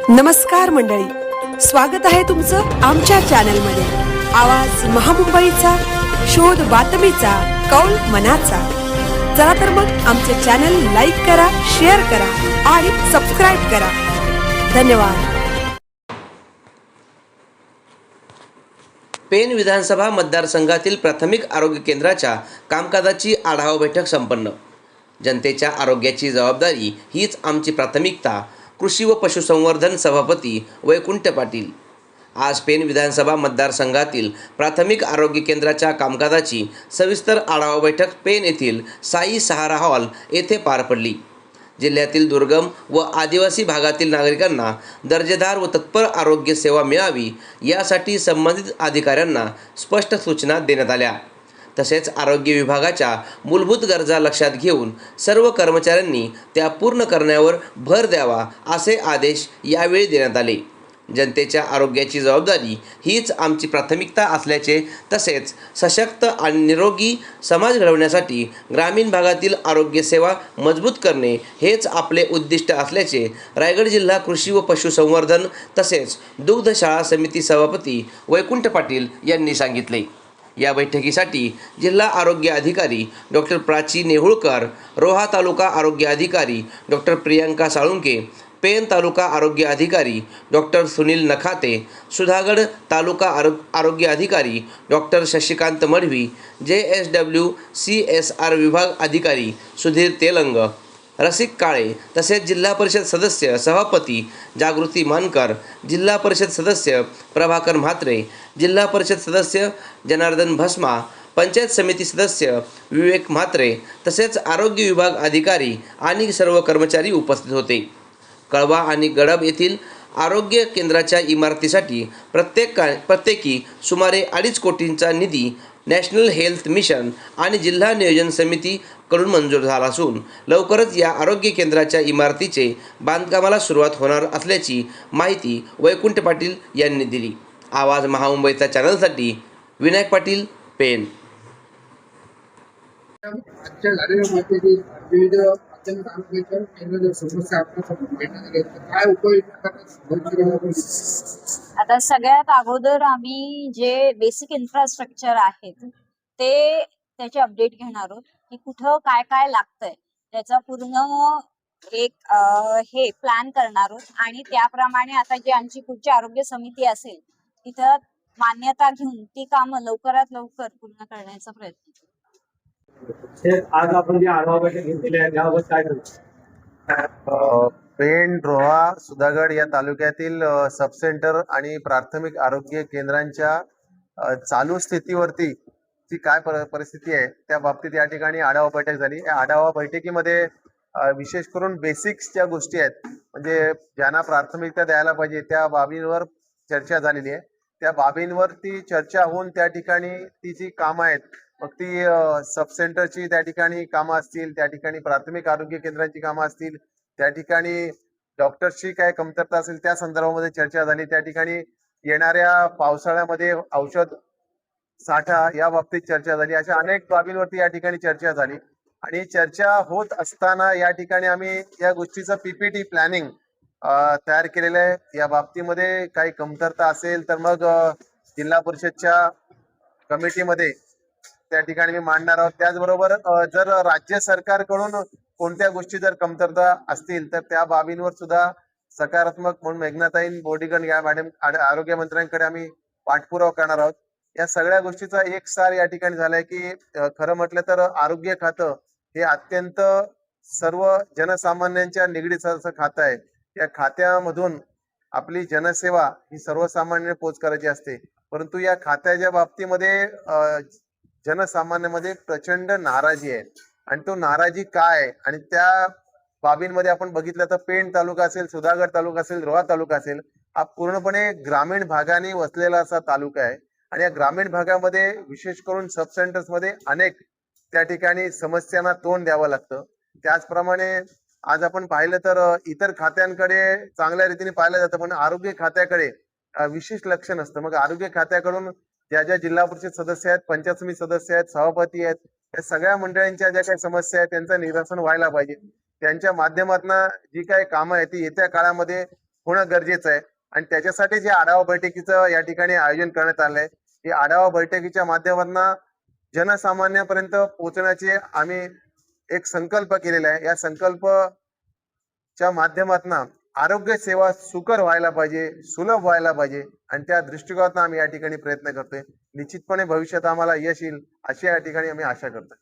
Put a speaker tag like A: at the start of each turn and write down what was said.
A: नमस्कार मंडळी, स्वागत आहे तुमचं आमच्या चॅनलमध्ये। आवाज महामुंबईचा, शोध बातमीचा, कौल मनाचा। चला तर मग आमचे चॅनल लाईक करा, शेअर करा आणि सबस्क्राइब करा। धन्यवाद।
B: पेन विधानसभा मतदारसंघातील प्राथमिक आरोग्य केंद्राच्या कामकाजाची आढावा बैठक संपन्न। जनतेच्या आरोग्याची जबाबदारी हीच आमची प्राथमिकता। कृषी व पशुसंवर्धन सभापती वैकुंठ पाटील। आज पेन विधानसभा मतदारसंघातील प्राथमिक आरोग्य केंद्राच्या कामकाजाची सविस्तर आढावा बैठक पेन येथील साई सहारा हॉल येथे पार पडली। जिल्ह्यातील दुर्गम व आदिवासी भागातील नागरिकांना दर्जेदार व तत्पर आरोग्य सेवा मिळावी यासाठी संबंधित अधिकाऱ्यांना स्पष्ट सूचना देण्यात आल्या। तसेच आरोग्य विभागाच्या मूलभूत गरजा लक्षात घेऊन सर्व कर्मचाऱ्यांनी त्या पूर्ण करण्यावर भर द्यावा असे आदेश यावेळी देण्यात आले। जनतेच्या आरोग्याची जबाबदारी हीच आमची प्राथमिकता असल्याचे, तसेच सशक्त आणि निरोगी समाज घडवण्यासाठी ग्रामीण भागातील आरोग्य सेवा मजबूत करणे हेच आपले उद्दिष्ट असल्याचे रायगड जिल्हा कृषी व पशुसंवर्धन तसेच दुग्धशाळा समिती सभापती वैकुंठ पाटील यांनी सांगितले। या बैठकीसाठी जिल्हा आरोग्य अधिकारी डॉक्टर प्राची नेहुळकर, रोहा तालुका आरोग्य अधिकारी डॉक्टर प्रियांका साळुंके, पेन तालुका आरोग्य अधिकारी डॉक्टर सुनील नखाते, सुधागड तालुका आरोग्य अधिकारी doctor Shashikant Madhvi, JSW CSR विभाग अधिकारी सुधीर तेलंग, रसिक काळे, तसेच जिल्हा परिषद सदस्य सभापती जागृती मानकर, जिल्हा परिषद सदस्य प्रभाकर म्हात्रे, जिल्हा परिषद सदस्य जनार्दन भस्मा, पंचायत समिती सदस्य विवेक म्हात्रे तसेच आरोग्य विभाग अधिकारी आणि सर्व कर्मचारी उपस्थित होते। कळवा आणि गडब येथील आरोग्य केंद्राच्या इमारतीसाठी प्रत्येकी सुमारे 2.5 कोटींचा निधी नॅशनल हेल्थ मिशन आणि जिल्हा नियोजन समिती कडून मंजूर झाला असून लवकरच या आरोग्य केंद्राच्या इमारतीचे बांधकामाला सुरुवात होणार असल्याची माहिती वैकुंठ पाटील यांनी दिली। आवाज महामुंबईचा चॅनलसाठी विनायक पाटील, पेन।
C: आजच्या झालेल्या माहिती विविध आरोग्याच्या केंद्राच्या समस्या आपल्यासमोर भेटण्यात आल्या, काय उपाययोजना
D: आता सगळ्यात अगोदर आम्ही जे बेसिक इन्फ्रास्ट्रक्चर आहेत ते त्याचे अपडेट घेणार आहोत की कुठं काय काय लागतंय त्याचा पूर्ण एक हे प्लॅन करणार आहोत आणि त्याप्रमाणे आता जी आमची पुढची आरोग्य समिती असेल तिथं मान्यता घेऊन ती कामं लवकरात लवकर पूर्ण करण्याचा प्रयत्न करू।
E: आज आपण जे आढावा बैठक घेतलेली आहे त्याबाबत काय सांगू?
F: पेण, रोहा, सुधागड या तालुक्यातील सब सेंटर आणि प्राथमिक आरोग्य केंद्रांच्या चालू स्थितीवरती जी काय परिस्थिती आहे त्या बाबतीत या ठिकाणी आढावा बैठक झाली। या आढावा बैठकीमध्ये विशेष करून बेसिक्स ज्या गोष्टी आहेत म्हणजे ज्यांना प्राथमिकता द्यायला पाहिजे त्या बाबींवर चर्चा झालेली आहे। त्या बाबींवर ती चर्चा होऊन त्या ठिकाणी ती जी कामं आहेत मग ती सब सेंटरची त्या ठिकाणी कामं असतील, त्या ठिकाणी प्राथमिक आरोग्य केंद्रांची कामं असतील, त्या ठिकाणी डॉक्टर्सची काय कमतरता असेल त्या संदर्भामध्ये चर्चा झाली। त्या ठिकाणी येणाऱ्या पावसाळ्यामध्ये औषध साठा या बाबतीत चर्चा झाली। अशा अनेक बाबींवरती या ठिकाणी चर्चा झाली आणि चर्चा होत असताना या ठिकाणी आम्ही या गोष्टीचं PPT प्लॅनिंग तयार केलेलं आहे। या बाबतीमध्ये काही कमतरता असेल तर मग जिल्हा परिषदच्या कमिटीमध्ये त्या ठिकाणी मी मांडणार आहोत। त्याचबरोबर जर राज्य सरकारकडून कोणत्या गोष्टी जर कमतरता असतील तर त्या बाबींवर सुद्धा सकारात्मक म्हणून मेघनाताईन बोर्डीकर या मॅडम आरोग्य मंत्र्यांकडे आम्ही पाठपुरावा करणार आहोत। या सगळ्या गोष्टीचा एकसार या ठिकाणी झालाय की खरं म्हटलं तर आरोग्य खातं हे अत्यंत सर्व जनसामान्यांच्या निगडीत असं खातं आहे। या खात्यामधून आपली जनसेवा ही सर्वसामान्य पोच करायची असते, परंतु या खात्याच्या बाबतीमध्ये जनसामान्यामध्ये प्रचंड नाराजी आहे आणि तो नाराजी काय आणि त्या बाबींमध्ये आपण बघितलं तर पेण तालुका असेल, सुधागड तालुका असेल, रोहा तालुका असेल, हा पूर्णपणे ग्रामीण भागाने वसलेला असा तालुका आहे आणि या ग्रामीण भागामध्ये विशेष करून सब सेंटर्स मध्ये अनेक त्या ठिकाणी समस्यांना तोंड द्यावं लागतं। त्याचप्रमाणे आज आपण पाहिलं तर इतर खात्यांकडे चांगल्या रीतीने पाहिलं जातं पण आरोग्य खात्याकडे विशेष लक्ष नसतं। मग आरोग्य खात्याकडून ज्या ज्या जिल्हा परिषद सदस्य आहेत, पंचायत समिती सदस्य आहेत, सभापती आहेत, या सगळ्या मंडळांच्या ज्या काही समस्या आहेत त्यांचं निरसन व्हायला पाहिजे। त्यांच्या माध्यमातून जी काही कामं आहेत ती येत्या काळामध्ये होणं गरजेचं आहे आणि त्याच्यासाठी जे आढावा बैठकीचं या ठिकाणी आयोजन करण्यात आलंय, ही आढावा बैठकीच्या माध्यमातून जनसामान्यापर्यंत पोहोचण्याचे आम्ही एक संकल्प केलेला आहे. या संकल्पच्या माध्यमातून आरोग्य सेवा सुकर व्हायला पाहिजे, सुलभ व्हायला पाहिजे आणि त्या दृष्टिकोनातून आम्ही या ठिकाणी प्रयत्न करतोय. निश्चितपणे भविष्यात आम्हाला यश येईल अशी या ठिकाणी आम्ही आशा करतोय.